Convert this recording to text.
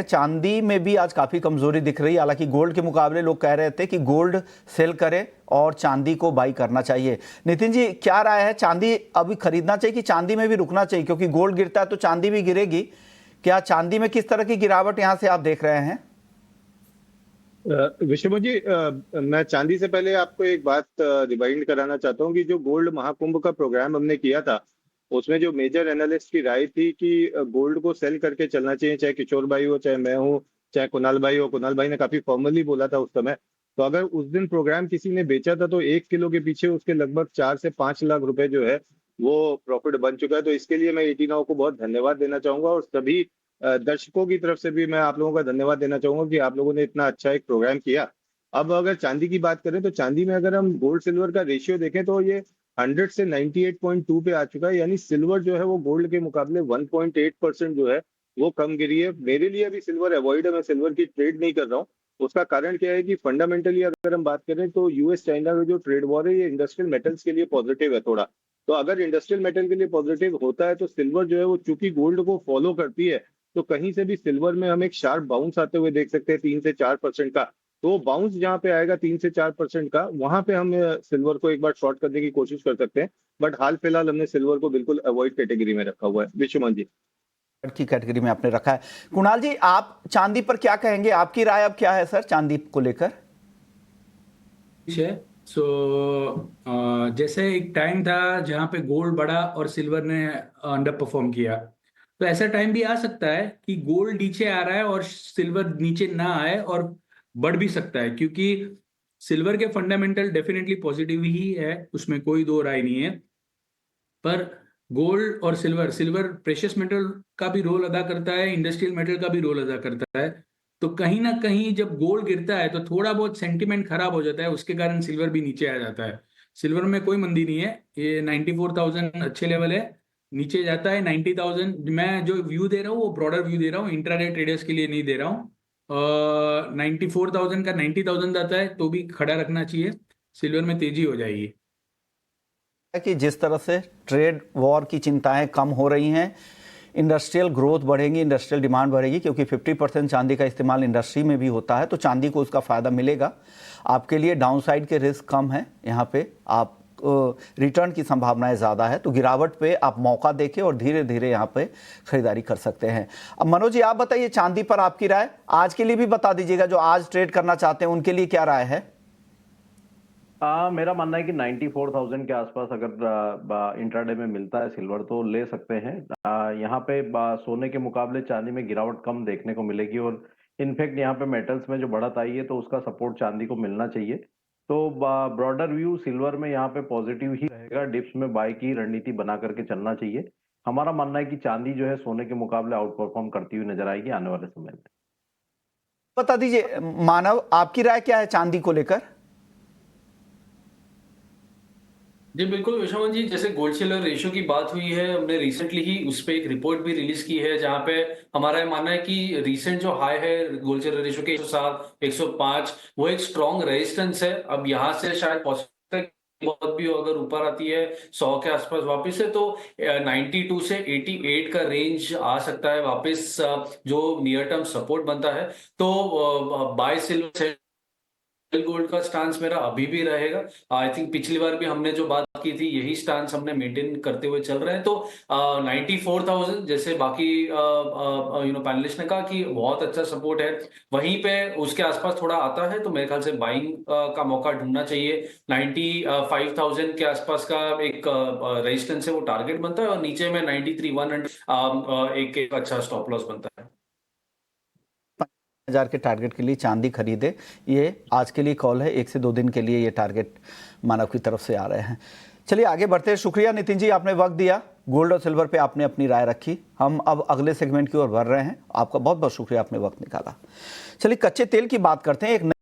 चांदी में भी आज काफी कमजोरी दिख रही है। हालांकि गोल्ड के मुकाबले लोग कह रहे थे कि गोल्ड सेल करे और चांदी को बाई करना चाहिए। नितिन जी, क्या राय है? चांदी अभी खरीदना चाहिए कि चांदी में भी रुकना चाहिए? क्योंकि गोल्ड गिरता है तो चांदी भी गिरेगी। क्या चांदी में किस तरह की गिरावट यहां से आप देख रहे हैं? विष्णु जी, मैं चांदी से पहले आपको एक बात रिमाइंड कराना चाहता हूँ कि जो गोल्ड महाकुंभ का प्रोग्राम हमने किया था, उसमें जो मेजर एनालिस्ट की राय थी कि गोल्ड को सेल करके चलना चाहिए, चाहे किशोर भाई हो, चाहे मैं हूँ, चाहे कुणाल भाई हो। कुणाल भाई ने काफी फॉर्मली बोला था उस समय। तो अगर उस दिन प्रोग्राम किसी ने बेचा था तो 1 किलो के पीछे उसके लगभग 4 से 5 लाख रुपए जो है वो प्रॉफिट बन चुका है। तो इसके लिए मैं 89 को बहुत धन्यवाद देना चाहूंगा, और सभी दर्शकों की तरफ से भी मैं आप लोगों का धन्यवाद देना चाहूंगा कि आप लोगों ने इतना अच्छा एक प्रोग्राम किया। अब अगर चांदी की बात करें तो चांदी में अगर हम गोल्ड सिल्वर का रेशियो देखें तो ये 100 से 98.2 पे आ चुका है। यानी सिल्वर जो है वो गोल्ड के मुकाबले 1.8% जो है वो कम गिरी है। मेरे लिए अभी सिल्वर अवॉइड है, मैं सिल्वर की ट्रेड नहीं कर रहा हूँ। उसका कारण क्या है कि फंडामेंटली अगर हम बात करें तो यूएस चाइना में जो ट्रेड वॉर है ये इंडस्ट्रियल मेटल्स के लिए पॉजिटिव है थोड़ा। तो अगर इंडस्ट्रियल मेटल के लिए पॉजिटिव होता है तो सिल्वर जो है वो चूंकि गोल्ड को फॉलो करती है, तो कहीं से भी सिल्वर में हम एक शार्प बाउंस आते हुए देख सकते हैं 3 से 4% का। तो बाउंस जहां पे आएगा 3 से 4% का, वहां पे हम सिल्वर को एक बार शॉर्ट करने की कोशिश कर सकते हैं। बट हाल फिलहाल हमने सिल्वर को बिल्कुल अवॉइड कैटेगरी में रखा हुआ है। विश्वमन जी, की कैटेगरी में आपने रखा है। कुणाल जी, आप चांदी पर क्या कहेंगे? आपकी राय अब क्या है सर चांदी को लेकर? है। सो जैसे एक टाइम था जहां पे गोल्ड बढ़ा और सिल्वर ने अंडर परफॉर्म किया, तो ऐसा टाइम भी आ सकता है कि गोल्ड नीचे आ रहा है और सिल्वर नीचे ना आए और बढ़ भी सकता है, क्योंकि सिल्वर के फंडामेंटल डेफिनेटली पॉजिटिव ही है, उसमें कोई दो राय नहीं है। पर गोल्ड और सिल्वर सिल्वर प्रेशियस मेटल का भी रोल अदा करता है, इंडस्ट्रियल मेटल का भी रोल अदा करता है। तो कहीं ना कहीं जब गोल्ड गिरता है तो थोड़ा बहुत सेंटिमेंट खराब हो जाता है, उसके कारण सिल्वर भी नीचे आ जाता है। सिल्वर में कोई मंदी नहीं है, ये 94,000 अच्छे लेवल है। नीचे जाता है 90,000। मैं जो व्यू दे रहा हूँ वो ब्रॉडर व्यू दे रहा हूँ, इंट्राडे ट्रेडर्स के लिए नहीं दे रहा हूँ। 94,000 का 90,000 आता है तो भी खड़ा रखना चाहिए, सिल्वर में तेजी हो जाएगी। कि जिस तरह से ट्रेड वॉर की चिंताएं कम हो रही हैं, इंडस्ट्रियल ग्रोथ बढ़ेगी, इंडस्ट्रियल डिमांड बढ़ेगी, क्योंकि 50% चांदी का इस्तेमाल इंडस्ट्री में भी होता है, तो चांदी को उसका फ़ायदा मिलेगा। आपके लिए डाउनसाइड के रिस्क कम है, यहाँ पे आप रिटर्न की संभावनाएं ज़्यादा है, तो गिरावट पे आप मौका देखें और धीरे धीरे यहाँ पे खरीदारी कर सकते हैं। अब मनोज जी, आप बताइए चांदी पर आपकी राय आज के लिए भी बता दीजिएगा। जो आज ट्रेड करना चाहते हैं उनके लिए क्या राय है? मेरा मानना है कि 94,000 के आसपास अगर इंट्राडे में मिलता है सिल्वर तो ले सकते हैं। यहाँ पे सोने के मुकाबले चांदी में गिरावट कम देखने को मिलेगी, और इनफैक्ट यहाँ पे मेटल्स में जो बढ़त आई है तो उसका सपोर्ट चांदी को मिलना चाहिए। तो ब्रॉडर व्यू सिल्वर में यहाँ पे पॉजिटिव ही रहेगा, डिप्स में बाय की रणनीति बना करके चलना चाहिए। हमारा मानना है कि चांदी जो है सोने के मुकाबले आउट परफॉर्म करती हुई नजर आएगी आने वाले समय में। बता दीजिए मानव, आपकी राय क्या है चांदी को लेकर? जी बिल्कुल विश्वनाथ जी, जैसे गोल्ड सिल्वर रेशियो की बात हुई है, हमने रिसेंटली ही उस पर एक रिपोर्ट भी रिलीज की है, जहां पे हमारा मानना है कि रिसेंट जो हाई है गोल्ड सिल्वर रेशियो के 107 105, वो एक स्ट्रॉन्ग रेजिस्टेंस है। अब यहाँ से शायद पॉसिबल बहुत भी अगर ऊपर आती है 100 के आसपास वापस से, तो 92 से 88 का रेंज आ सकता है वापस, जो नियर टर्म सपोर्ट बनता है। तो बाय सिल्वर गोल्ड का स्टांस मेरा अभी भी रहेगा। आई थिंक पिछली बार भी हमने जो बात की थी यही स्टांस हमने मेंटेन करते हुए चल रहे हैं। तो 94,000 जैसे बाकी पैनलिस्ट ने कहा कि बहुत अच्छा सपोर्ट है, वहीं पे उसके आसपास थोड़ा आता है तो मेरे ख्याल से बाइंग का मौका ढूंढना चाहिए। 95,000 के आसपास का एक रेजिस्टेंस है, वो टारगेट बनता है, और नीचे में 93,100 एक अच्छा स्टॉप लॉस बनता है। 5,000 के टारगेट के लिए चांदी खरीदे, ये आज के लिए कॉल है। 1 से 2 दिन के लिए ये टारगेट मानव की तरफ से आ रहे हैं। चलिए आगे बढ़ते हैं। शुक्रिया नितिन जी, आपने वक्त दिया, गोल्ड और सिल्वर पे आपने अपनी राय रखी। हम अब अगले सेगमेंट की ओर बढ़ रहे हैं। आपका बहुत बहुत शुक्रिया, आपने वक्त निकाला। चलिए कच्चे तेल की बात करते हैं। एक